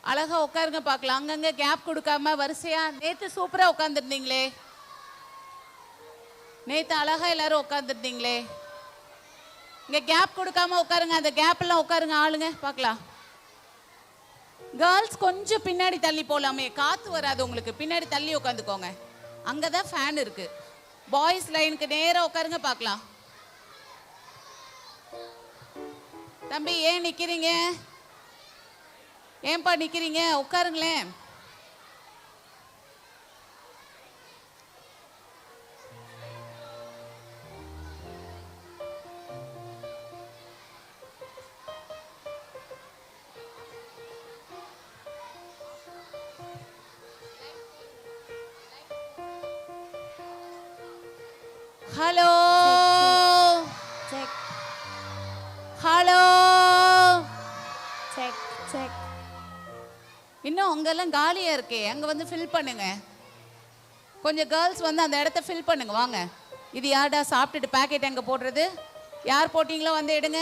அழகா உட்காருங்க பார்க்கலாம். அங்கங்க கேப் கொடுக்காம வரிசையா. நேத்து சூப்பரா உட்காந்துருந்தீங்களே, நேத்து அழகா எல்லாரும் உட்காந்துருந்தீங்களே. இங்க கேப் கொடுக்காம உட்காருங்க, அந்த கேப் எல்லாம் உட்காருங்க ஆளுங்க பார்க்கலாம். கேர்ள்ஸ் கொஞ்சம் பின்னாடி தள்ளி போலாமே, காத்து வராது உங்களுக்கு. பின்னாடி தள்ளி உட்காந்துக்கோங்க, அங்கதான் ஃபேன் இருக்கு. பாய்ஸ் லைனுக்கு நேரா உட்காருங்க பார்க்கலாம். தம்பி ஏன் நிக்கிறீங்க? ஏன்பா நிக்கிறீங்க? உட்காருங்களேன். ஹலோ ஹலோ, இன்னும் அங்கெல்லாம் காலியா இருக்கே, அங்க வந்து ஃபில் பண்ணுங்க. கொஞ்சம் கேர்ள்ஸ் வந்து அந்த இடத்த ஃபில் பண்ணுங்க. வாங்க. இது யார்டா சாப்பிட்டுட்டு பேக்கெட் எங்க போடுறது? யார் போட்டீங்களோ வந்து எடுங்க.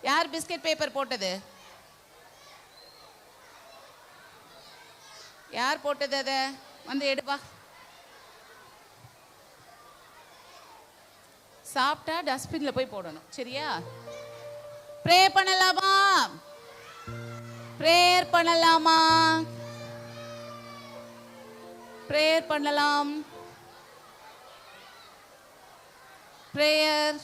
யார் பிஸ்கட் பேப்பர் போட்டது? யார் போட்டது? அதை வந்து எடுப்பா. சாப்பிட்டா டஸ்ட்பின்ல போய் போடணும், சரியா? ப்ரே பண்ணலாமா? பிரேயர் பண்ணலாமா? பிரேயர் பண்ணலாம். பிரேயர்.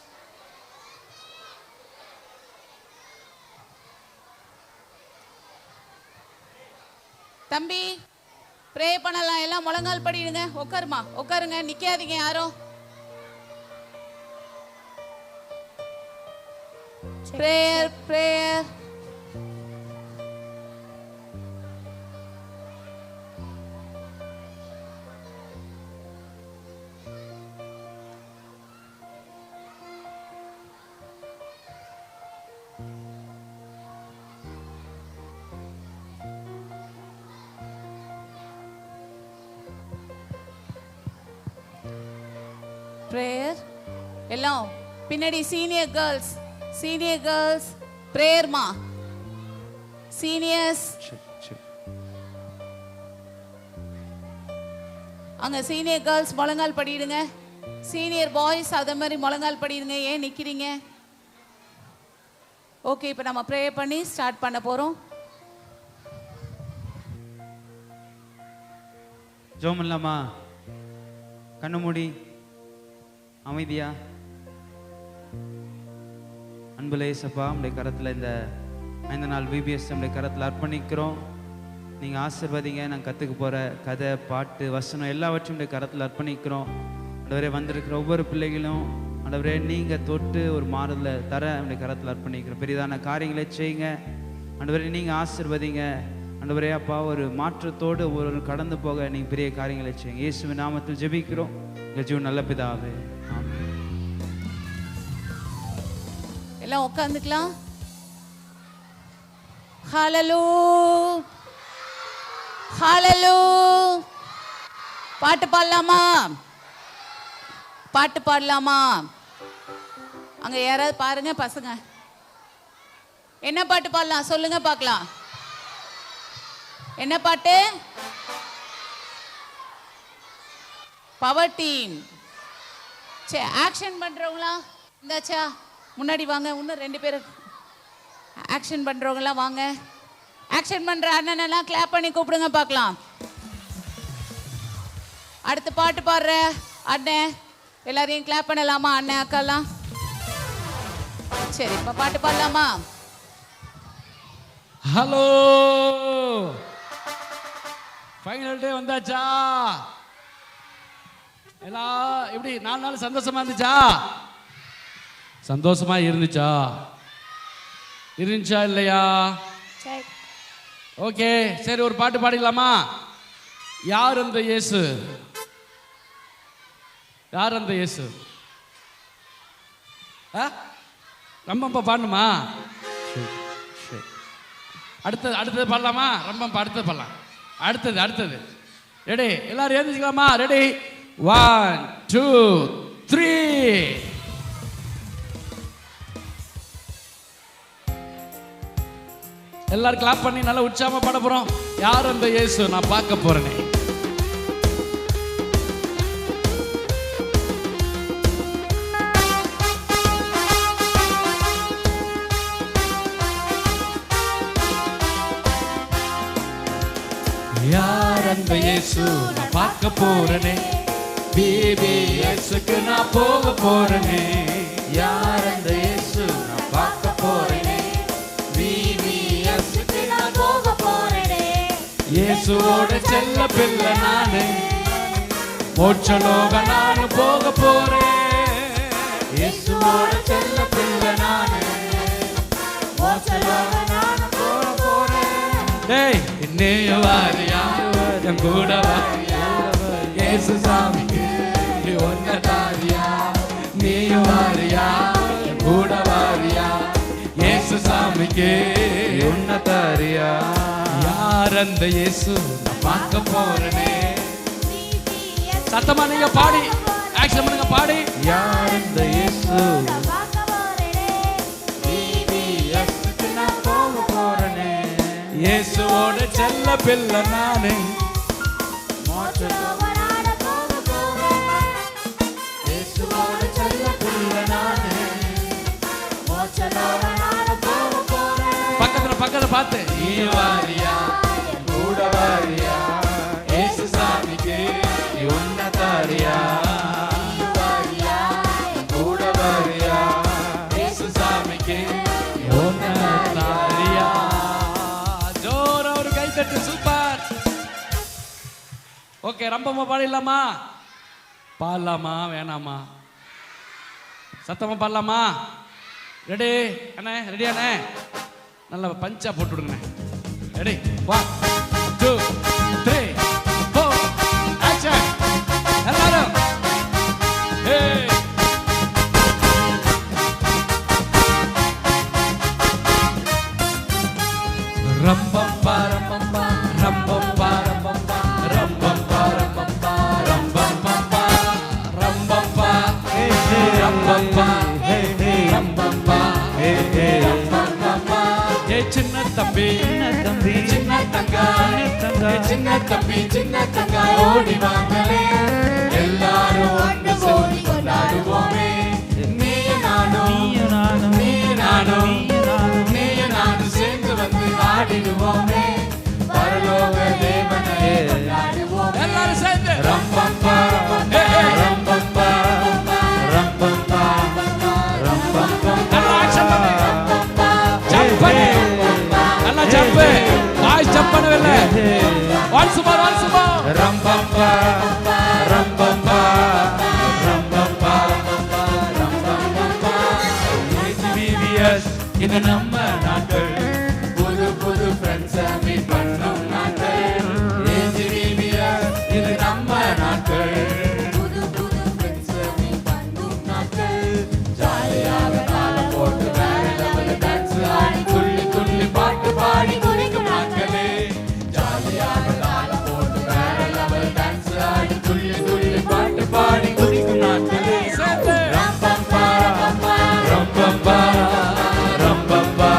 தம்பி ப்ரே பண்ணலாம். எல்லாம் முழங்கால் படிடுங்க. உட்காருமா, உட்காருங்க, நிக்காதீங்க யாரும். Prayer prayer. பிரேயர். எல்லாம் பின்னாடி சீனியர் கேர்ள்ஸ், சீனியர் கேர்ள்ஸ் பிரேயர்மா. சீனியர்ஸ் அங்க சீனியர் கேர்ள்ஸ் முழங்கால் படிடுங்க. சீனியர் பாய்ஸ் அதே மாதிரி முழங்கால் படிடுங்க. ஏன் நிக்கிறீங்க? ஓகே, இப்போ நம்ம ப்ரே பண்ணி ஸ்டார்ட் பண்ண போறோம். ஜெபம் இல்லாமா? கண்ணு மூடி அமைதியா. அன்புலே இயேசுப்பா, உடைய கரத்தில் இந்த 5 நாள் VBS உடைய கரத்தில் அர்ப்பணிக்கிறோம். நீங்கள் ஆசீர்வதிங்க. நாங்கள் கற்றுக்க போகிற கதை, பாட்டு, வசனம் எல்லாவற்றையும் உடைய கரத்தில் அர்ப்பணிக்கிறோம். ஆண்டவரே, வந்திருக்கிற ஒவ்வொரு பிள்ளைகளும் ஆண்டவரே நீங்கள் தொட்டு ஒரு மாறுதலை தர உடைய கரத்தில் அர்ப்பணிக்கிறோம். பெரிதான காரியங்களை செய்யுங்க ஆண்டவரே. நீங்கள் ஆசீர்வதிங்க ஆண்டவரே. அப்பா, ஒரு மாற்றத்தோடு ஒரு கடந்து போக நீங்கள் பெரிய காரியங்களை செய்யுங்க. இயேசுவின் நாமத்தில் ஜெபிக்கிறோம் எங்கள் ஜீவன் நல்ல பிதாவே. எல்லாம் உட்காந்துக்கலாம். ஹல்லேலூயா, ஹல்லேலூயா. பாட்டு பாடலாமா? பாட்டு பாடலாமா? அங்க யாராவது பாருங்க பசங்க, என்ன பாட்டு பாடலாம் சொல்லுங்க பார்க்கலாம். என்ன பாட்டு? Power team. சரி, ஆக்ஷன் பண்றவங்களா இந்தாச்சா முன்னாடி வாங்க. இன்னும் 2 பேர் ஆக்ஷன் பண்றவங்களாம் வாங்க. ஆக்ஷன் பண்ற அண்ணனெல்லாம் கிளாப் பண்ணி கூப்பிடுங்க பார்க்கலாம். அடுத்த பாட்டு பாடுற அண்ணன் எல்லாரையும் கிளாப் பண்ணலாமா? அண்ணன் அக்காலாம் சரி, இப்ப பாட்டு பாடலாமா? ஹலோ, ஃபைனல் டே வந்தாச்சா? எல்லாம் எப்படி 4 நாள் சந்தோஷமா இருந்துச்சா? சந்தோஷமா இருந்துச்சா? இருந்துச்சா இல்லையா? ஓகே, சரி, ஒரு பாட்டு பாடிடலாமா? யார் அந்த இயேசு? யார் அந்த இயேசு? ரம்பம்பா பாடணுமா? அடுத்தது பாடலாமா? ரம்பம்பா அடுத்தது பாடலாம். அடுத்தது ரெடி? எல்லாரும் எழுந்திரிக்கலாமா? ரெடி? 1 2 3. எல்லாரும் கிளாப் பண்ணி நல்லா உற்சாகமா பாட போறோம். யார் அந்த இயேசு நான் பார்க்க போறேனே. யார் அந்த இயேசு நான் பார்க்க போறேனே. VBSக்கு நான் போக போறேனே. யார் அந்த இயேசு நான் பார்க்க போறேனே. VBSக்கு நான் போக போறேனே. இயேசுவோட செல்ல பிள்ளை நானே. மோட்சலோக நான் போக போறேன். இயேசுவோட செல்ல பிள்ளை நானே. மோட்சலோக நான் போக போறேன். டேய் இன்னைய வாரியா என் கூட வாரியா. இயேசு சாமிக்கு நீ ஒன்ன தாரியா. நீ வாரியா என் கூட வாரியா. இயேசு சாமிக்கு உன்ன தாரியா. யார் அந்த இயேசு நான் பார்க்க போறேனே. VBS சத்தமா நீங்க பாடி ஆக்ஷன் பண்ணுங்க பாடி. யார் அந்த இயேசு நான் பார்க்க போறேனே. VBSக்கு நான் போக போறேனே. இயேசுவோட செல்ல பிள்ளை நானே. மோட்சலோக நான் போக போறேன். இயேசுவோட செல்ல பிள்ளை நானே. மோட்சலோக நான் போக போறேன். பக்கத்துல பார்த்து நீ வாரியா கூட வாரியா. இயேசு சாமிக்கு நீ உன்ன தாரியா. வாரியா கூட வாரியா. இயேசு சாமிக்கு நீ ஒன்ன தாரியா. ஜோர ஒரு கை தட்டு. சூப்பர். ஓகே ரம்பமா பாடிடலாமா? பாடலாமா வேணாமா? சத்தமா பாடலாமா? ரெடி அண்ணே? ரெடி அண்ணே? நல்லா பஞ்சா போட்டு விடுங்க. Ready 1 2 3 4 action. எல்லாரும் ஹே ரம்பம் பாரம்பம்பா ரம்பம் பாரம்பம்பா ரம்பம் பாரம்பம்பா ரம்பம் பம்பா ரம்பம் பா ஹே ஹே ரம்பம் பா ஹே ஹே ரம்பம் பா ஹே ஹே ரம்பம் பம்பா. ஏ சின்ன தம்பி சின்ன தங்கா சின்ன தம்பி சின்ன தங்கா ஓடி வாங்களே. எல்லாரும் ஒன்று கூடி கொண்டாடுவோமே. நீயும் நானும் நீயும் நானும் நீயும் நானும் சேர்ந்து வந்து ஆடிடுவோமே. பரலோக தேவனை கொண்டாடுவோம் எல்லாரும் சேர்ந்து. ரம்பம் பா ரம்பம் பா ரம்பம் பா ரம்பம் பா. நல்லா ஆக்ஷன் பண்ணு. ஜம்ப் பண்ணு. நல்லா ஜம்ப். வாய்ஸ் ஜம்ப் பண்ணவே இல்ல. ஒன்ஸ் மோர் ரம்பம் பா ரம்பம் பா ரம்பம் பா ரம்பம் பா. VBS இது நம்ம நாட்கள். புது புது ஃப்ரெண்ட்ஸை மீட் பண்ணும் நாட்கள். VBS இது நம்ம நாட்கள். புது புது ஃப்ரெண்ட்ஸ் மீட் பண்ணும் நாட்கள். ஜாலியாக தாளம் போட்டு வேற லெவல் டான்ஸ் ஆடி துள்ளி துள்ளி பாட்டு பாடி குதிக்கும் நாட்களே. ஜாலியாக தாளம் போட்டு வேற லெவல் டான்ஸ் ஆடி துள்ளி துள்ளி பாட்டு பாடி குதிக்கும் நாட்களே. சேர்ந்து. ரம்பம் பா ரம்பம் பா ரம்பம் பா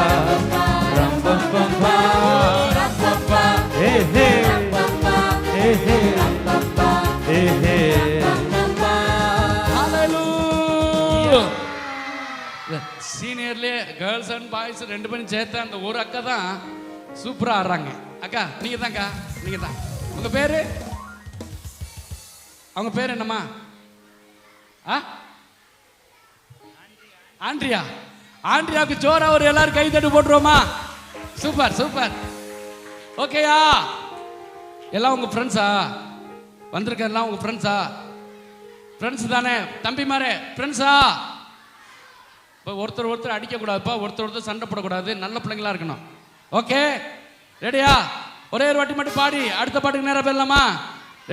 ரம்பம் பம்பா ரம்பம் பா. ஹே ஹே ஹே ஹே ஹே ஹே. சீனியர்லேயே கேர்ள்ஸ் அண்ட் பாய்ஸ் ரெண்டு பேரும் சேர்த்து அந்த ஒரு அக்கா தான் சூப்பராக ஆடுறாங்க. அக்கா நீங்கள் தான்க்கா நீங்கள் தான். உங்கள் பேர் அவங்க பேர் என்னம்மா? ஆ ஆண்ட்ரியா. ஆண்ட்ரியாவுக்கு ஜோரா ஒரு எல்லாரும் கை தட்டு போட்டுருவோமா? Super super. ஓகேயா எல்லாம் உங்கள் ஃப்ரெண்ட்ஸா வந்திருக்க? எல்லாம் உங்கள் ஃப்ரெண்ட்ஸா? ஃப்ரெண்ட்ஸ் தானே தம்பி மாரே? ஃப்ரெண்ட்ஸா? இப்போ ஒருத்தர் அடிக்கக்கூடாதுப்பா. ஒருத்தர் சண்டை போடக்கூடாது. நல்ல பிள்ளைங்களா இருக்கணும். ஓகே ரெடியா? ஒரே ஒரு வாட்டி மட்டும் பாடி அடுத்த பாட்டுக்கு நேரம் போயிடலாமா?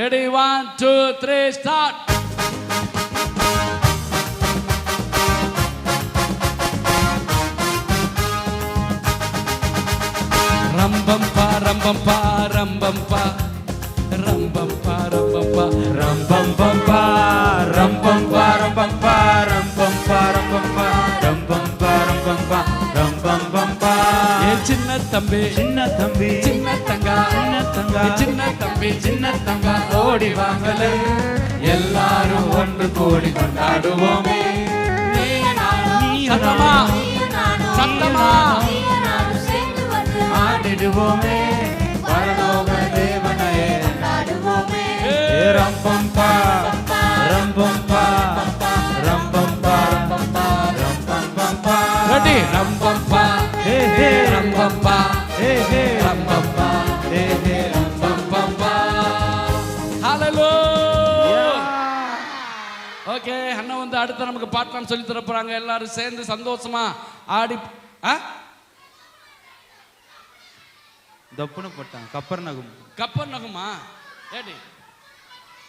Ready 1 2 3 start. ரம்பம் பா ரம்பம் பா ரம்பம் பா ரம்பம் பா ரம்பம் பா ரம்பம் பம்பா ரம்பம் பா ரம்பம் பா ரம்பம் பா ரம்பம் பா ரம்பம் பா ரம்பம் பா ரம்பம் பம்பா. ஏ சின்ன தம்பி தம்பி சின்ன தம்பி சின்ன தங்கா சின்ன தங்கா சின்ன தம்பி சின்ன தங்கா ஓடி வாங்கல எல்லாரும் ஒன்று கூடி கொண்டாடுவோமே சத்தமா சத்தமா ஆடிடுவோமே பரலோக தேவனையே கொண்டாடுவோமே. ரம்பம் பா ரம்பம் பா ரம்பம் பா ரம்பம் பா ரெடி ரம்பம்பா ஹே ஹே ரம்பம்பா ஹே ஹே ரம்பம்பா ஹே ஹே ரம்பம்பா ஹalleluya. ஓகே, அண்ணா வந்து அடுத்து நமக்கு பாட்டெல்லாம் சொல்லி தர போறாங்க. எல்லாரும் சேர்ந்து சந்தோஷமா ஆடி தப்புன்னு போட்டான் கப்பர்நகும் கப்பர் நகுமா ஏடி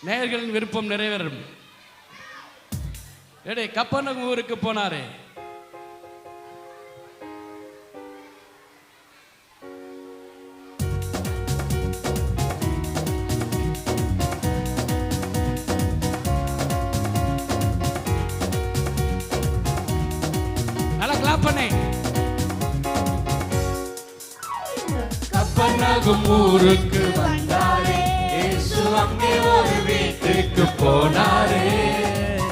நேயர்களின் விருப்பம் நிறைவேறும். ஏடி கப்பர் நகும் ஊருக்கு போனாரே. நல்லா கிளாப் பண்ணே. கப்பர்நகும் ஊருக்கு வந்தாரே, இயேசு அங்கே ஒரு வீட்டுக்கு போனாரே.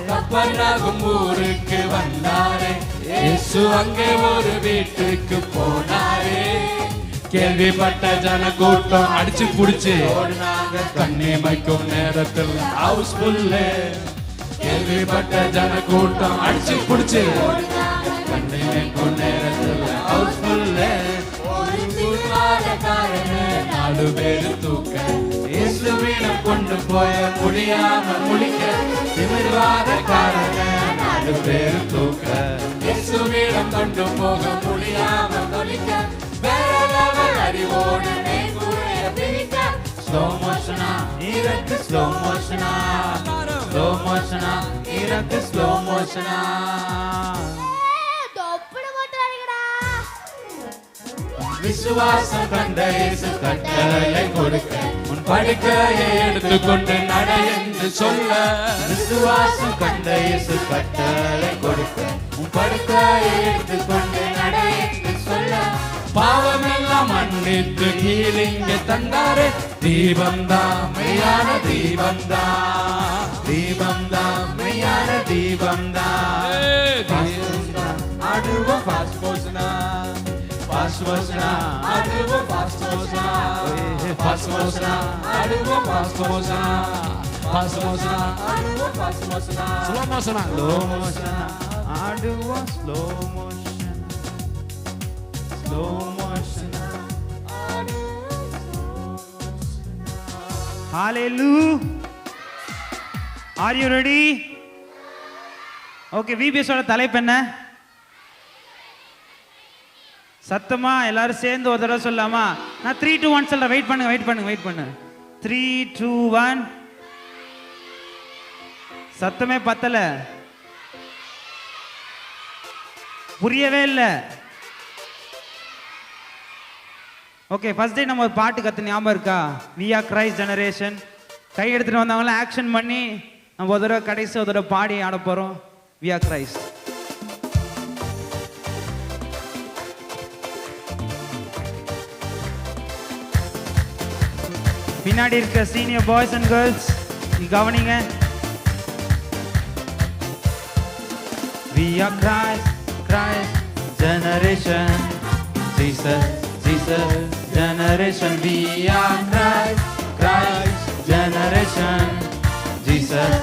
கப்பர்நகும் ஊருக்கு வந்தாரே, இயேசு அங்கே ஒரு வீட்டுக்கு போனாரே. கேள்விப்பட்ட ஜன கூட்டம் அடிச்சு புடிச்சு ஓடுனாங்க. கண்ணிமைக்கும் நேரத்தில் ஹவுஸ் ஃபுல்லு. கேள்விப்பட்ட ஜன கூட்டம் அடிச்சு புடிச்சு ஓடுனாங்க. கண்ணிமைக்கும் நேரத்தில் ஹவுஸ் ஃபுல்லு. நாலு பேரு தூக்க இயேசுவிடம் கொண்டு போய முடியாம முடிக்க திமிர்வாத காரண நாலு பேரு தூக்க இயேசுவிடம் கொண்டு போக முடியாம முடிக்க வேற லெவல் அறிவோடு ஸ்லோ மோஷனா இருக்கு ஸ்லோ மோஷனா ஸ்லோ மோஷனா இருக்கு ஸ்லோ மோஷனா விசுவாசம் கண்ட இயேசு கட்டளை கொடுக்க உன் படுக்கையை எடுத்துக்கொண்டு நட என்று சொல்ல. விசுவாசம் கண்ட இயேசு கட்டளை கொடுக்க உன் படுக்கையை எடுத்துக்கொண்டு நட என்று சொல்ல. பாவமெல்லாம் மன்னித்து ஹீலிங்க தந்தாரே. தீபம்தான் மெய்யான தீபம்தான். தீபம்தான் மெய்யான தீபம்தான் ஆடுவோம் ஃபாஸ்ட் மோஷனா ஃபாஸ்ட் மோஷனா ஆடுவோம் ஃபாஸ்ட் மோஷனா ஃபாஸ்ட் மோஷனா ஆடுவோம் ஃபாஸ்ட் மோஷனா ஃபாஸ்ட் மோஷனா ஆடுவோம் ஃபாஸ்ட் மோஷனா ஸ்லோ மோஷனா ஸ்லோ மோஷனா ஆடுவோம் ஸ்லோ மோஷன் ஸ்லோ மோஷனா hallelujah. Are you ready? Okay, VBS ஓட தலைப்பு என்ன? சத்தமா எல்லாரும் சேர்ந்து ஒரு தடவை சொல்லலாமா? நான் 3 2 1 சொல்றேன். வெயிட் பண்ணுங்க 3 2 1. சத்தமே பத்தல, புரியவே இல்லை. ஓகே, ஃபர்ஸ்ட் டே நம்ம ஒரு பாட்டு கத்து ஞாபகம் இருக்கா? We are Christ generation. கை எடுத்துட்டு வந்தவங்களாம் ஆக்ஷன் பண்ணி நம்ம ஒரு தடவை கடைசி ஒரு தடவை பாடி ஆட போறோம். We are Christ. பின்னாடி இருக்க சீனியர் பாய்ஸ் அண்ட் கேர்ள்ஸ் கவனிங்க. We are Christ generation. Jesus generation. We are Christ generation. Jesus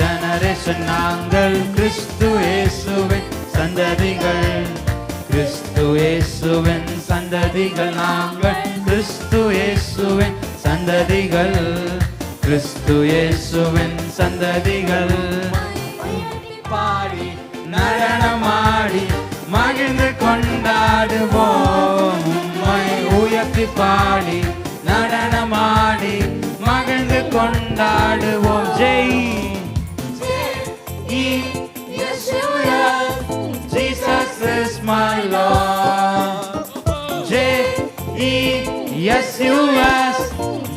generation. நாங்கள் கிறிஸ்து இயேசுவின் சந்ததிகள். கிறிஸ்து இயேசுவின் சந்ததிகள். நாங்கள் கிறிஸ்து இயேசுவின் சந்ததிகள். கிறிஸ்து இயேசுவின் சந்ததிகள். பாடி நடனமாடி மகிழ்ந்து கொண்டாடுவோம். உம்மை உயர்த்தி பாடி நடனமாடி மகிழ்ந்து கொண்டாடுவோம். Jai Jesus is my Lord. J-E-S-U-S.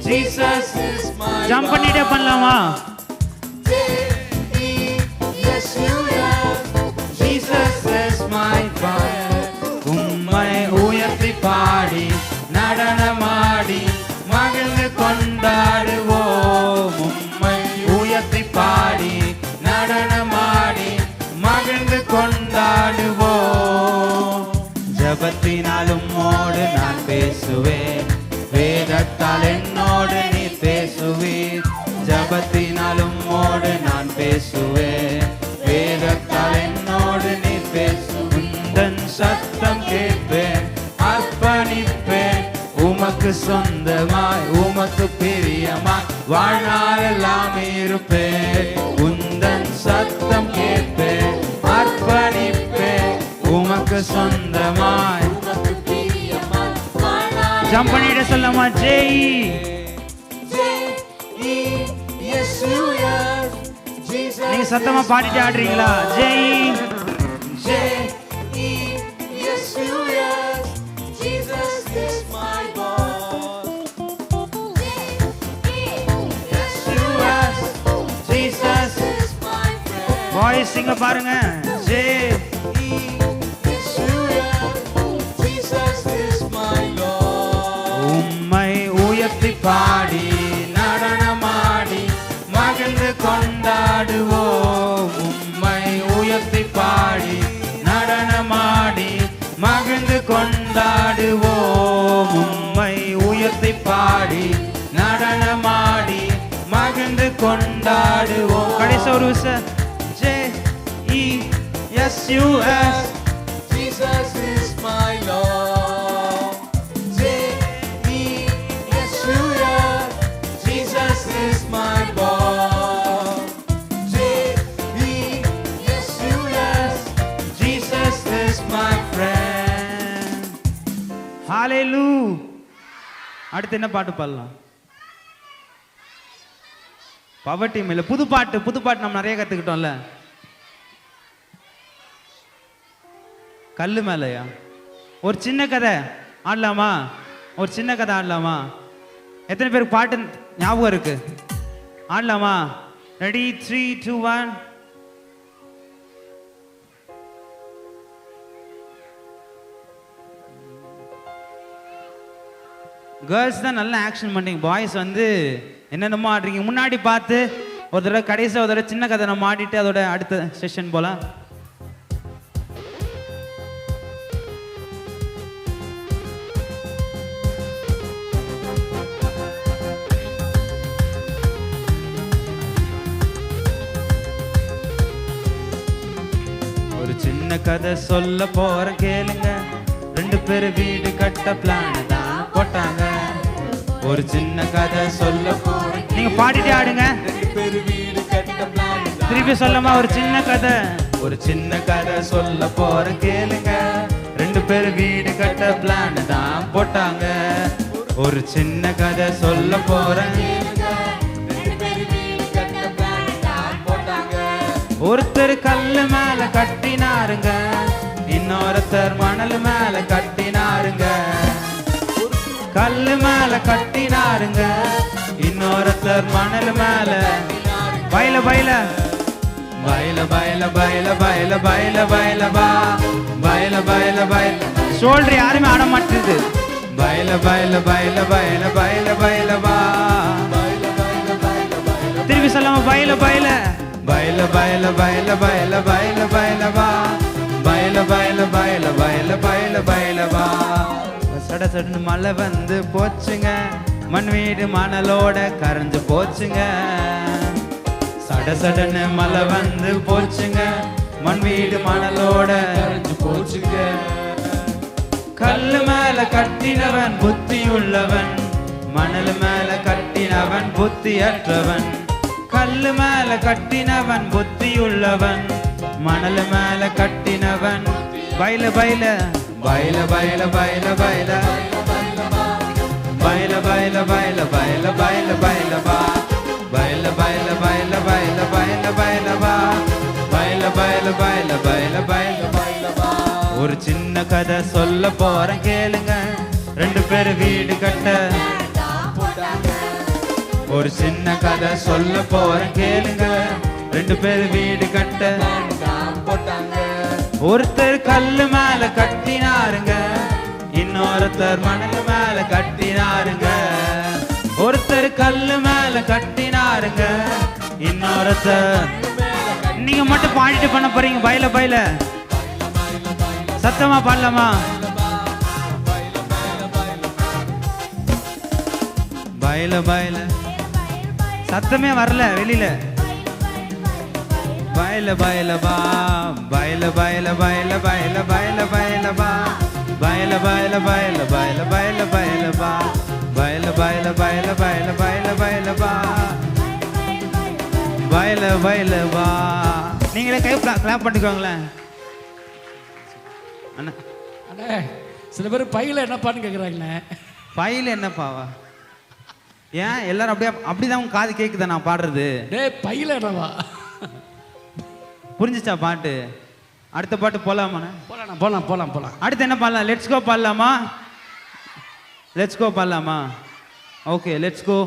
Jesus is my Lord. Jump பண்ணிட்டே பண்ணலாமா? Jesus is my Father. உம்மை உயர்த்தி பாடி நான் பேசுவேன். வேதத்தால் என்னோடு நீ பேசுவீர். ஜபத்தினால் உம்மோடு நான் பேசுவேன். வேதத்தால் என்னோடு நீ பேசுவீர். உந்தன் சத்தம் கேட்பேன், அர்ப்பணிப்பேன். உமக்கு சொந்தமாய் உமக்கு பிரியமாய் வாழ்நாளெல்லாம் இருப்பேன். உந்தன் சத்தம் கேட்பேன், அர்ப்பணிப்பேன். உமக்கு சொந்தமாய் ஜம்ப் பண்ணிட்டு சொல்லமா ஜெய் நீங்க சத்தமா பாடிட்டு ஆடுறீங்களா? ஜெய் J E yes you yes Jesus is my boss. yes you yes Jesus Is my friend. Voice சிங்க பாருங்க. Jai Yes you yes Jesus is my Lord. உம்மை உயர்த்தி பாடி நடனமாடி மகிழ்ந்து கொண்டாடுவோம். உம்மை உயர்த்தி பாடி நடனமாடி மகிழ்ந்து கொண்டாடுவோம். உம்மை உயர்த்தி பாடி நடனமாடி மகிழ்ந்து கொண்டாடுவோம். கடைசி ஒரு விஷயம். J E S U S Jesus is my Lord. J E yes you yes Jesus is my Lord. J E yes you yes Jesus is my friend. Hallelujah. அடுத்து என்ன பாட்டு பாடலாம்? பவர் டீம் இல்ல புது பாட்டு நம்ம நிறைய கத்துக்கிட்டோம்ல. கல்லு மேலையா ஒரு சின்ன கதை ஆடலாமா? ஒரு சின்ன கதை ஆடலாமா? எத்தனை பேருக்கு பாட்டு ஞாபகம் இருக்கு? ஆடலாமா? ரெடி 3 2 1. கேர்ள்ஸ் தான் நல்லா ஆக்ஷன் பண்ணீங்க. பாய்ஸ் வந்து என்னென்னமோ ஆடுறீங்க. முன்னாடி பார்த்து ஒரு தடவை கடைசியாக ஒரு தடவை சின்ன கதை நம்ம ஆடிட்டு அதோட அடுத்த செஷன் போலாம். ஒரு சின்ன கதை சொல்ல போற கேளுங்க. 2 பேர் வீடு கட்ட பிளான் தான் போட்டாங்க. ஒரு சின்ன கதை சொல்ல போற நீங்க பாடிட்டே ஆடுங்க. திருப்பி சொல்லமா? ஒரு சின்ன கதை சொல்ல போற கேளுங்க. 2 பேர் வீடு கட்ட பிளான் தான் போட்டாங்க. ஒரு சின்ன கதை சொல்ல போற ஒருத்தர் கல்லு மேல கட்டினாருங்க, இன்னொருத்தர் மணல் மேல கட்டினாருங்க. கல்லு மேல கட்டினாருங்க, இன்னொருத்தர் மணல் மேல. பைல பைல பைல பைல பைல பைல பைல பைல பா பைல பைல பைல ஷோல்டர் யாருமே ஆட மாட்டேது. பைல பைல பைல பைல பைல பைல பா திருப்பி சொல்லாம பைல பைல பைல பைல பைல பைல பைல பைல பா பைல பைல பைல பைல பைல பைல பா. சட சடன்னு மழை வந்து போச்சுங்க, மண் வீடு மணலோட கரைஞ்சு போச்சுங்க. சட சடன்னு மழை வந்து போச்சுங்க, மண் வீடு மணலோட கரைஞ்சு போச்சுங்க. கல்லு மேல கட்டினவன் புத்தி உள்ளவன், மணல் மேல கட்டினவன் புத்தியற்றவன். கல்லு மேல கட்டினவன் புத்தி உள்ளவன், மணல் மேல கட்டினவன். பைல பைல பைல பைல பைல பைல பைல பைல பைல பைல பைல பைல பா பைல பைல பைல பைல பைல பைல பா பைல பைல பைல பைல பைல பைல பா. ஒரு சின்ன கதை சொல்ல போறேன் கேளுங்க, 2 பேர் வீடு கட்ட. ஒரு சின்ன கதை சொல்ல போறேன் கேளுங்க, 2 பேர் வீடு கட்ட. ஒருத்தர் கல்லு மேல கட்டினாருங்க, இன்னொருத்தர் மணல் மேல கட்டினாருங்க. ஒருத்தர் கல்லு மேல கட்டினாருங்க, இன்னொருத்தர். நீங்க மட்டும் பாடிட்டு பண்ண போறீங்க. பைல பைல சத்தமா பாடலாமா? பயில பயில சத்தமே வரல வெளியில பயில பயில பா பயில பயில பயில பயில பயில பயில பா பயில பயில பயில பயில பயில பயில பா பயில பயில பயில பயில பயில பயில பா பயில பயில பா. நீங்களே கை கிளாப் பண்ணிக்கோங்களேன் அண்ணா. அண்ணே சில பேர் பையில என்னப்பான்னு கேட்குறாங்கண்ணே. பையில என்னப்பாவா? ஏன் எல்லாரும் அப்படிதான் உங்க காது கேக்குதா நான் பாடுறது? டேய் பையில என்னவா? புரிஞ்சுச்சா பாட்டு? அடுத்த பாட்டு போலாமா? போலாம் போலாம் போலாம் போலாம். அடுத்து என்ன பாடலாம்? லெட்ஸ் கோ பாடலாமா? லெட்ஸ் கோ பாடலாமா? Okay let's go.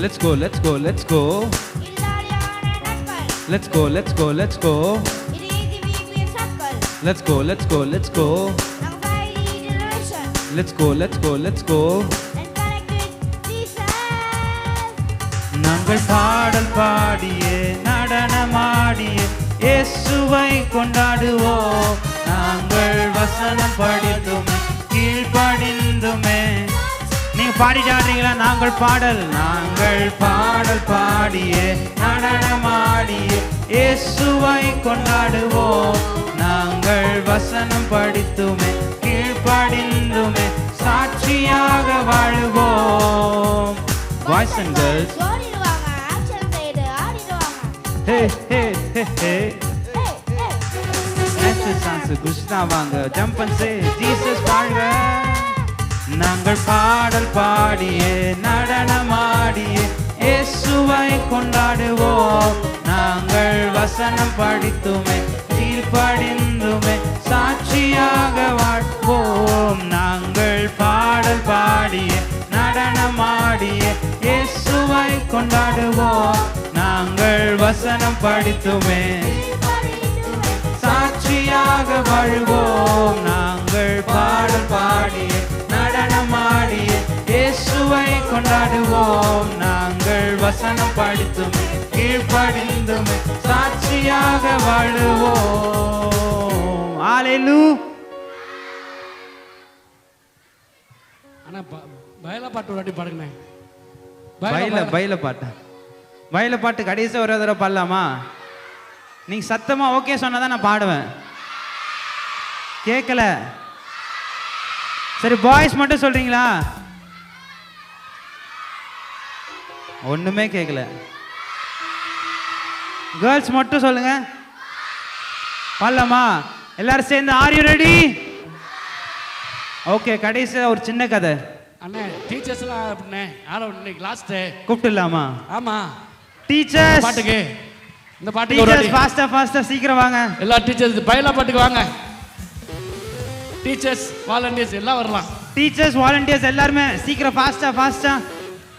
Let's go, let's go, let's go. Let's go, let's go, let's go. Let's go, let's go, let's go. Let's go, let's go, let's go. நாங்கள் பாடல் பாடியே நடனமாடியே இயேசுவை கொண்டாடுவோம். நாங்கள் வசனம் படித்துமே கீழ்ப்படிந்துமே. நீங்க பாடிட்டாடுறீங்களா? நாங்கள் பாடல் பாடியே நடனமாடியே இயேசுவை கொண்டாடுவோம். நாங்கள் வசனம் படித்துமே கீழ்ப்படிந்துமே சாட்சியாக வாழுவோம். Boys and girls, hey hey hey hey, natural songs குஷ்டா வாங்க, jump and say Jesus வாழ்க. நாங்கள் பாடல் பாடியே நடனமாடியே இயேசுவை கொண்டாடுவோம். நாங்கள் வசனம் படித்துமே கீழ்ப்படிந்துமே சாட்சியாக வாழ்வோம். நாங்கள் பாடல் பாடியே நடனமாடியே இயேசுவை கொண்டாடுவோம். நாங்கள் வசனம் படித்துமே சாட்சியாக வாழ்வோம். நாங்கள் பாடல் பாடியே நடனமாடியே இயேசுவை கொண்டாடுவோம். நாங்கள் வசனம் படித்துமே கீழ்ப்படிந்துமே சாட்சியாக வாழுவோம். ஹல்லேலூயா. அண்ணா பயல பாட்டு ஒரு வாட்டி பாடுங்கண்ணே. பயில பாட்டு வயல பாட்டு கடைசி ஒரு தடவை பாடலாமா? நீங்க சத்தமா ஓகே சொன்னாதான் நான் பாடுவேன். கேட்கல? சரி பாய்ஸ் மட்டும் சொல்றீங்களா? ஒண்ணுமே கேட்கல. கேர்ள்ஸ் மட்டும் சொல்லுங்க. பாடலாமா எல்லாரும் சேர்ந்து? Are you ready? ஓகே கடைசியா ஒரு சின்ன கதை. அண்ணே டீச்சர்ஸ்லாம் அப்படின்னே யாரும் இன்னைக்கு லாஸ்ட் கூப்பிட்டுலாமா? ஆமா டீச்சர்ஸ் பாட்டுக்கு இந்த பாட்டுக்கு ஒரு டீச்சர்ஸ் ஃபாஸ்டா சீக்கிரம் வாங்க. எல்லா டீச்சர்ஸ் பயலா பாட்டுக்கு வாங்க. டீச்சர்ஸ் வாலண்டியர்ஸ் எல்லாம் வரலாம். டீச்சர்ஸ் வாலண்டியர்ஸ் எல்லாரும் சீக்கிரம் ஃபாஸ்டா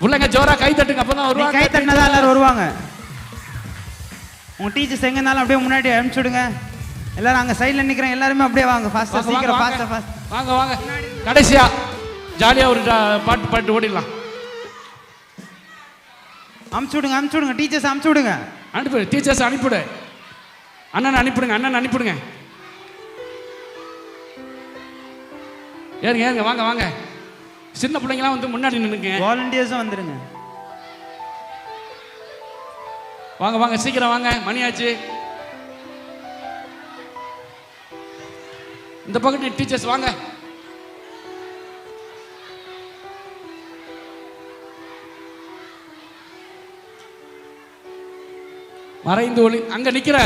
உள்ளங்க ஜோரா கை தட்டுங்க அப்பதான் வருவாங்க. கை தட்டினா எல்லாரும் வருவாங்க. உங்க டீச்சர்ஸ் எங்க இருந்தாலும் அப்படியே முன்னாடி அனுப்பிச்சுடுங்க. எல்லாரும் அங்க சைடுல நிக்கிறேன் எல்லாரும் அப்படியே வாங்க ஃபாஸ்டா சீக்கிரம் ஃபாஸ்டா வாங்க வாங்க. கடைசியா ஜாலியா ஒரு பாட்டு ஓடிடலாம். அனுப்பிச்சுடுங்க டீச்சர்ஸ் அனுப்பிச்சுடுங்க. அனுப்பு டீச்சர்ஸ் அனுப்பிவிடு. அண்ணன் அனுப்பிவிடுங்க. ஏறுங்க வாங்க வாங்க. சின்ன பிள்ளைங்களாம் வந்து முன்னாடி நின்னுங்க. வாலண்டியர்ஸும் வந்துருங்க. வாங்க வாங்க சீக்கிரம் வாங்க மணியாச்சு. இந்த பக்கத்து டீச்சர்ஸ் வாங்க. மறைந்து ஒளி அங்க நிக்கிற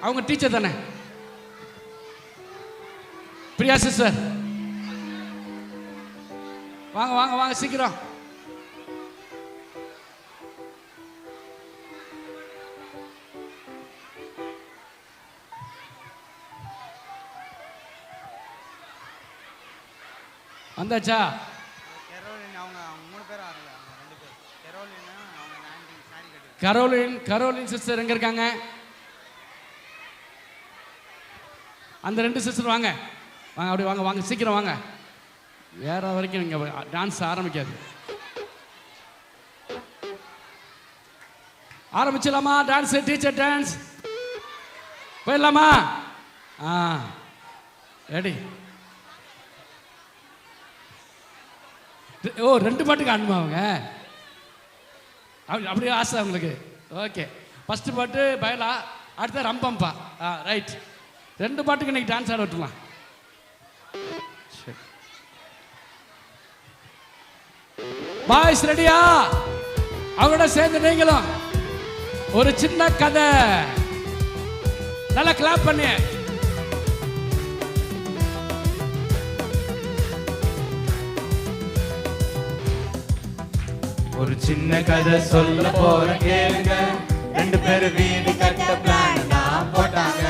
அவங்க டீச்சர் தானே பிரியா சிஸ்டர். வாங்க வாங்க வாங்க சீக்கிரம். வந்தாச்சா? கரோலின் சிஸ்டர் எங்க இருக்காங்க? அந்த ரெண்டு சிஸ்டர் வாங்க. வாங்க அப்படி வாங்க வாங்க சீக்கிரம் வாங்க. வேற வரைக்கும் நீங்கள் டான்ஸ் ஆரம்பிக்காது. ஆரம்பிச்சிடலாமா டான்ஸ்? டீச்சர் டான்ஸ் போயிடலாமா? ரெடி. ஓ 2 பாட்டுக்கு ஆடணுமா அவங்க? அப்படியே ஆசை உங்களுக்கு? ஓகே. ஃபஸ்ட்டு பாட்டு பயலா, அடுத்த ரம்பம்பா. ரைட். 2 பாட்டுக்கு இன்னைக்கு டான்ஸ் ஆட விட்டுலாம். பாய்ஸ் ரெடியா? அவங்களோட சேர்ந்து நீங்களும் ஒரு சின்ன கதை. நல்லா கிளாப் பண்ணி. ஒரு சின்ன கதை சொல்ல போற கேளுங்க. 2 பேர் வீடு கட்ட பிளான் தான் போட்டாங்க.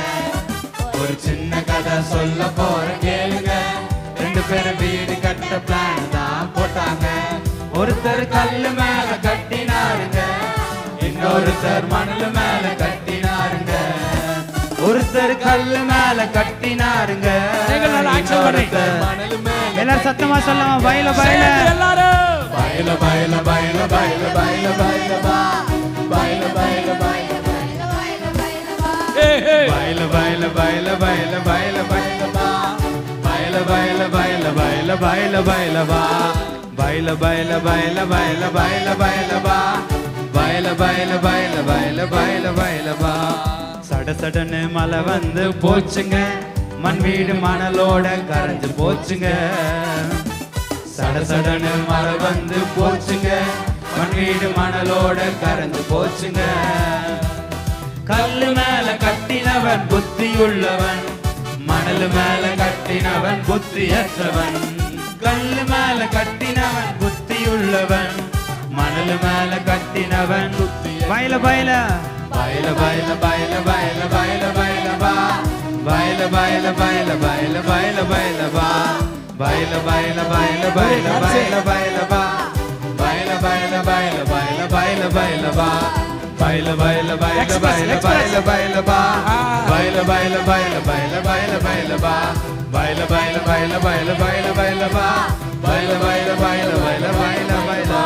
ஒரு சின்ன கதை சொல்ல போற கேளுங்க. 2 பேர் வீடு கட்ட பிளான் தான் போட்டாங்க. ஒருத்தர் கல்லு மேல கட்டினாருங்க, இன்னொருத்தர் மணல் மேல கட்டினாருங்க. ஒருத்தர் கல்லு மேல கட்டினாருங்க, எல்லாரும் சத்தமா சொல்லலாம். பயில பயில எல்லாரும் பயில பயில பயில பயில பயில பயில பா பயில பயில பயில பயில பயில பயில பயில பயில பயில பயில பா பயில பயில பயில பயில பயில பயில பா பயில பயில பயில பயில பயில பயில பா பயில பயில பயில பயில பயில பயில பா. சட சடன்னு மழை வந்து போச்சுங்க, மண் வீடு மணலோட கரைஞ்சு போச்சுங்க. சட சடன்னு மழை வந்து போச்சுங்க, மண் வீடு மணலோட கரைஞ்சு போச்சுங்க. கல்லு மேல கட்டினவன் புத்தியுள்ளவன், மணல் மேல கட்டினவன் புத்தியற்றவன். கல்லு மேல கட்டினவன் புத்தியுள்ளவன், மணல் மேல கட்டினவன் பயில பயில பயில பயில பயில பயில பயில பயில பா பயில பயில பயில பயில பயில பயில பா பயில பயில பயில பயில பயில பயில பா பயில பயில பயில பயில பயில பயில பா பயில பயில பயில பயில பயில பயில பா பயில பயில பயில பயில பயில பயில பா பயில பயில பயில பயில பயில பயில பா பயில பயில பயில பயில பயில பயில பா.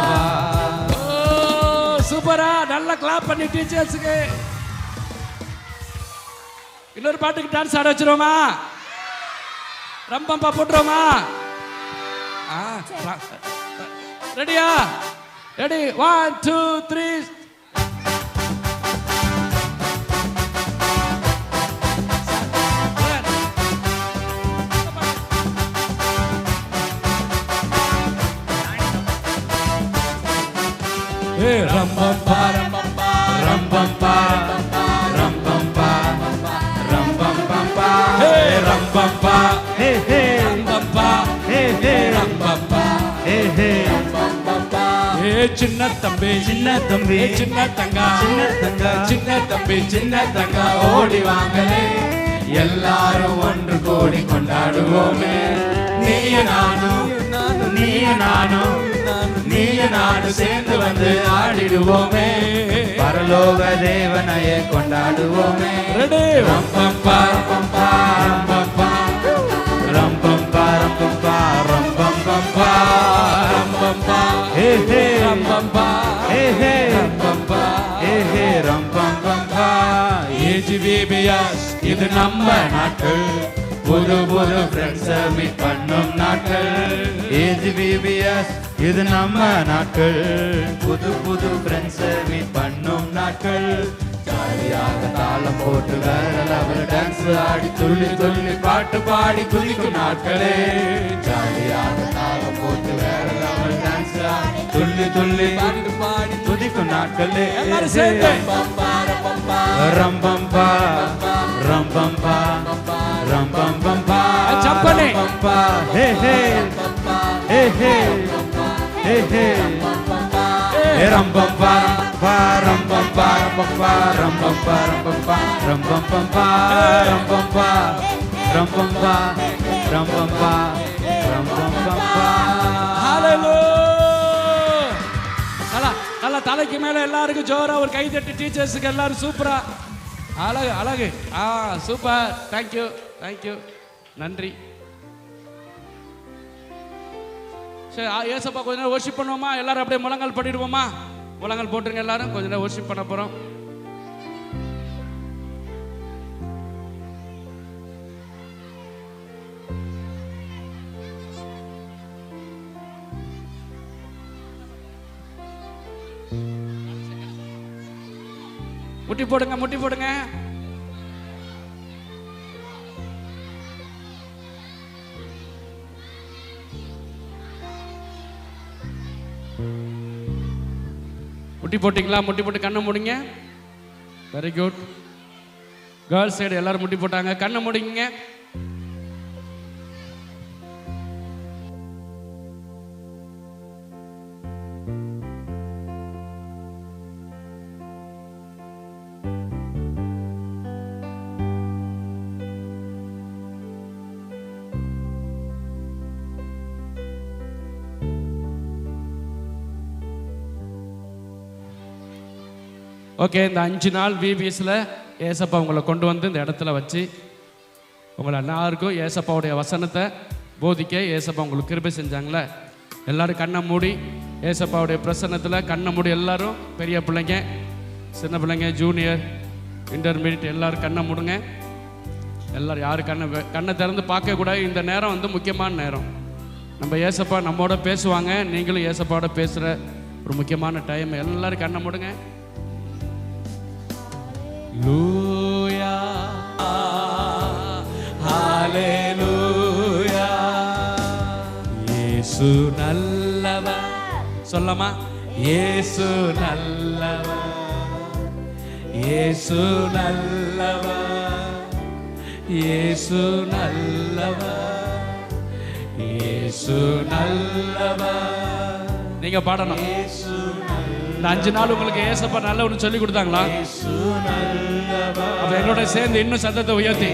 சூப்பரா, நல்லா கிளாப் பண்ணி டீச்சர்ஸுக்கு. இன்னொரு பாட்டுக்கு டான்ஸ் ஆட வச்சிருவோமா? ரம்பம்பா போட்டுருவோமா? ரெடியா? ரெடி 1 2 3. ரம்பம்பா ரம்பம்பா ரம்பம்பா ரம்பம்பா ரம்பம்பா ஹே ரம்பம்பா ஹே ஹே ரம்பம்பா ஹே ஹே ரம்பம்பா ஹே ஹே ரம்பம்பா. ஏ சின்ன தம்பி சின்ன தம்பி சின்ன தங்கா சின்ன தங்கா சின்ன தம்பி சின்ன தங்கா ஓடி வாங்களே, எல்லாரும் ஒன்று கூடி கொண்டாடுவோமே. நீய நானும் நீய நானும் நீய நானும் சேர்ந்து வந்து ஆடிடுவோமே, பரலோக தேவனையே கொண்டாடுவோமே. ரம்பம்பா ரம்பம்பா ரம்பம்பா ரம்பம்பா ரம்பம்பா ரம்பம்பா ரம்பம்பா ஹே ஹே ரம்பம்பா ஹே ஹே ரம்பம்பா ஹே ஹே ரம்பம்பா. ஏஜிபிபிஎஸ் இது நம்ம நாட்கள், புது புது ஃப்ரெண்ட்ஸை மீட் பண்ணும் நாட்கள். ஏஜிபிபிஎஸ் இது நம்ம நாட்கள், புது புது ஃப்ரெண்ட்ஸை மீட் பண்ணும் நாட்கள். ஜாலியாக தாளம் போட்டு வேற லெவல் டான்ஸ் ஆடி துள்ளி துள்ளி பாட்டு பாடி குதிக்கும் நாட்களே. ஜாலியாக தாளம் போட்டு வேற லெவல் டான்ஸ் ஆடி துள்ளி துள்ளி பாட்டு பாடி குதிக்கும் நாட்களே. ரம்பம்பா ரம்பம்பா ரம்பம்பா ரம்பம்பா ரம்பம்பா ஹே ஹே ஹே ஹே ஹே ஹே ரம்பம்பா ரம்பம்பா ரம்பம்பா ரம்பம்பா ரம்பம்பா ரம்பம்பா ரம்பம்பா ரம்பம்பா ரம்பம்பா ரம்பம்பா. நல்லா நல்லா தலைக்கு மேல எல்லாருக்கும் ஜோரா ஒரு கை தட்டி டீச்சர்ஸுக்கு எல்லாரும் சூப்பரா அழகு அழகு. சூப்பர். தேங்க்யூ தேங்க்யூ நன்றி. சரி ஏசப்பா கொஞ்ச நேரம் வர்ஷிப் பண்ணுவோமா? எல்லாரும் அப்படியே முழங்கால் பண்ணிடுவோமா? முழங்கால் போட்டுருங்க எல்லாரும். கொஞ்ச நேரம் வர்ஷிப் பண்ண போகிறோம். முட்டி போடுங்க, முட்டி போடுங்க. முட்டி போட்டிங்களா? முட்டி போட்டு கண்ணை மூடிங்க. Very good. கேர்ள்ஸ் சைடு எல்லாரும் முட்டி போட்டாங்க. கண்ணை மூடிங்க. ஓகே, இந்த 5 நாள் விபிஎஸ்ல ஏசப்பா உங்களை கொண்டு வந்து இந்த இடத்துல வச்சு உங்களை எல்லாருக்கும் ஏசப்பாவுடைய வசனத்தை போதிக்க ஏசப்பா உங்களுக்கு கிருபை செஞ்சாங்களே. எல்லாரும் கண்ணை மூடி ஏசப்பாவுடைய பிரசன்னத்தில் கண்ணை மூடி எல்லாரும், பெரிய பிள்ளைங்க, சின்ன பிள்ளைங்க, ஜூனியர், இன்டர்மீடியட் எல்லாரும் கண்ணை மூடுங்க. எல்லாரும் யாரும் கண்ணை திறந்து பார்க்கக்கூடாது. இந்த நேரம் வந்து முக்கியமான நேரம். நம்ம ஏசப்பா நம்மோட பேசுவாங்க. நீங்களும் ஏசப்பாவோட பேசுகிற ஒரு முக்கியமான டைம். எல்லாரும் கண்ணை மூடுங்க. லூயா ஹalleluya இயேசு நல்லவர். சொல்லமா? இயேசு நல்லவர், இயேசு நல்லவர், இயேசு நல்லவர், இயேசு நல்லவர். நீங்க பாடணும். இந்த 5 நாள் உங்களுக்கு ஏசப்பா நல்லவர்னு சொல்லி கொடுத்தாங்களா? அப்ப என்னோட சேர்ந்து இன்னும் சத்தத்தை உயர்த்தி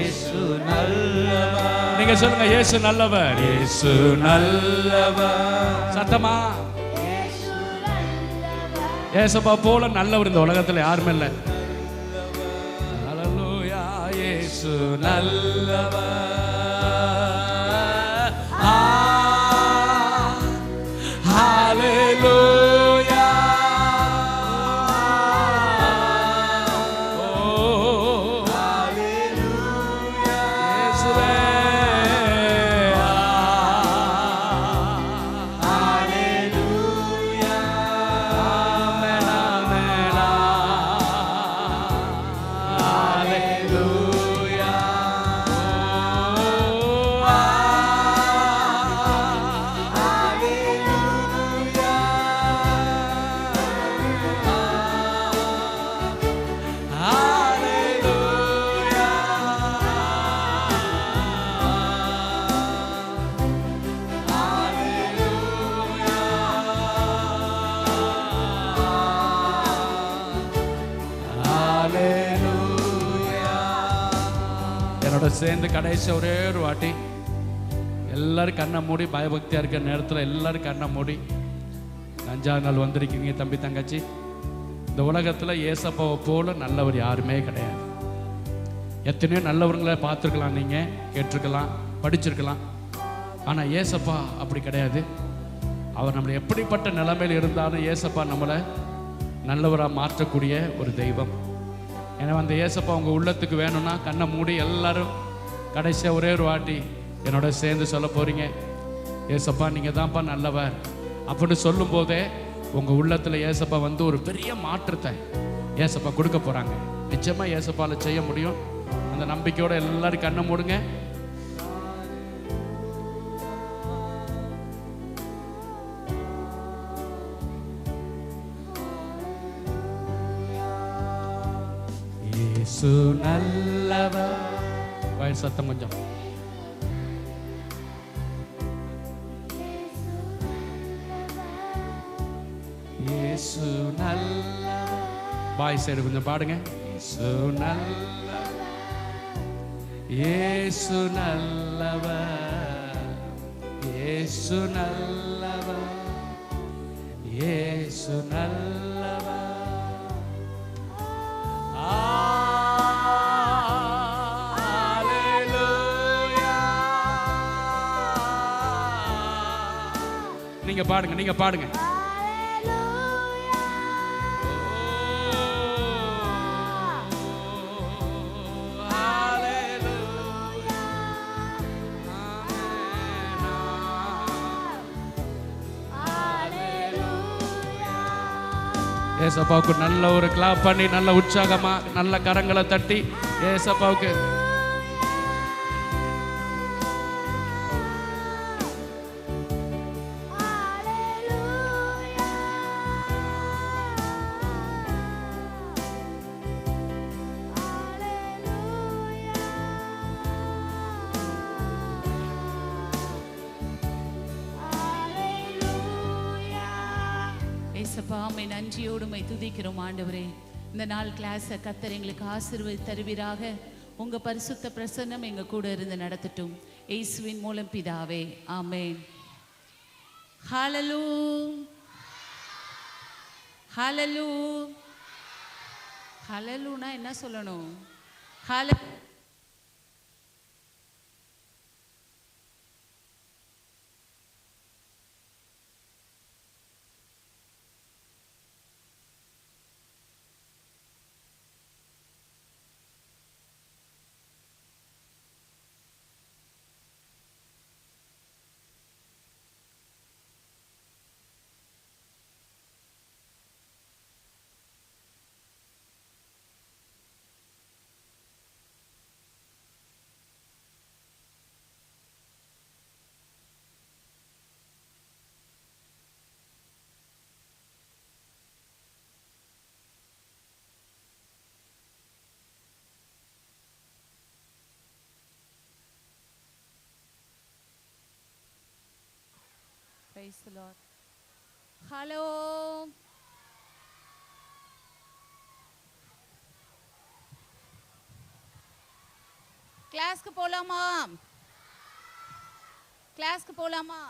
நீங்க சொல்லுங்க, இயேசு நல்லவர், இயேசு நல்லவர். சத்தமா? ஏசப்பா போல நல்லவர் இந்த உலகத்துல யாருமே இல்லை. ஹalleluya, இயேசு நல்லவர். ஹalleluya. என்னோட சேர்ந்து கடைசி ஒரே ஒரு வாட்டி எல்லாரும் கண்ணை மூடி, பயபக்தியா இருக்கிற நேரத்தில் எல்லாரும் கண்ணை மூடி. 5ஆவது நாள் வந்திருக்கீங்க தம்பி தங்கச்சி. இந்த உலகத்தில் ஏசப்பாவை போல நல்லவர் யாருமே கிடையாது. எத்தனையோ நல்லவர்களை பார்த்துருக்கலாம், நீங்கள் கேட்டிருக்கலாம், படிச்சிருக்கலாம். ஆனால் ஏசப்பா அப்படி கிடையாது. அவர் நம்மளை எப்படிப்பட்ட நிலைமையில் இருந்தாலும் ஏசப்பா நம்மளை நல்லவராக மாற்றக்கூடிய ஒரு தெய்வம். ஏன்னா அந்த ஏசப்பா உங்கள் உள்ளத்துக்கு வேணும்னா கண்ணை மூடி எல்லாரும் கடைசியாக ஒரே ஒரு வாட்டி என்னோட சேர்ந்து சொல்ல போகிறீங்க, ஏசப்பா நீங்கள் தான்ப்பா நல்லவர் அப்படின்னு சொல்லும் போதே உங்கள் உள்ளத்தில் ஏசப்பா வந்து ஒரு பெரிய மாற்றத்தை ஏசப்பா கொடுக்க போகிறாங்க. நிச்சயமாக ஏசப்பாவில் செய்ய முடியும். அந்த நம்பிக்கையோட எல்லாரும் கண்ணை மூடுங்க. இயேசு நல்லவர். வயல் சத்தம் கொஞ்சம். இயேசு நல்லவர். பாய் சைடு கொஞ்சம் பாடுங்க. இயேசு நல்லவர், இயேசு நல்லவர், இயேசு நல்லவர், இயேசு நல்லவர். நீங்க பாடுங்க, நீங்க பாடுங்க. ஏசப்பாவுக்கு நல்ல ஒரு கிளாப் பண்ணி, நல்ல உற்சாகமா, நல்ல கரங்களை தட்டி ஏசப்பாவுக்கு ஏசப்பா உம்மை நன்றியோடு உம்மை துதிக்கிறோம் ஆண்டவரே. இந்த நாள் கிளாஸை கர்த்தர் எங்களுக்கு ஆசீர்வதி தருவீராக. உங்க பரிசுத்த பிரசன்னம் எங்க கூட இருந்து நடத்தட்டும். இயேசுவின் மூலம் பிதாவே, ஆமென். ஹalleluya, ஹalleluya. ஹalleluya என்ன சொல்லணும்? ஹalleluya. Praise the Lord. Hello. கிளாஸ்க்கு போலாமா? கிளாஸ்க்கு போலாமா?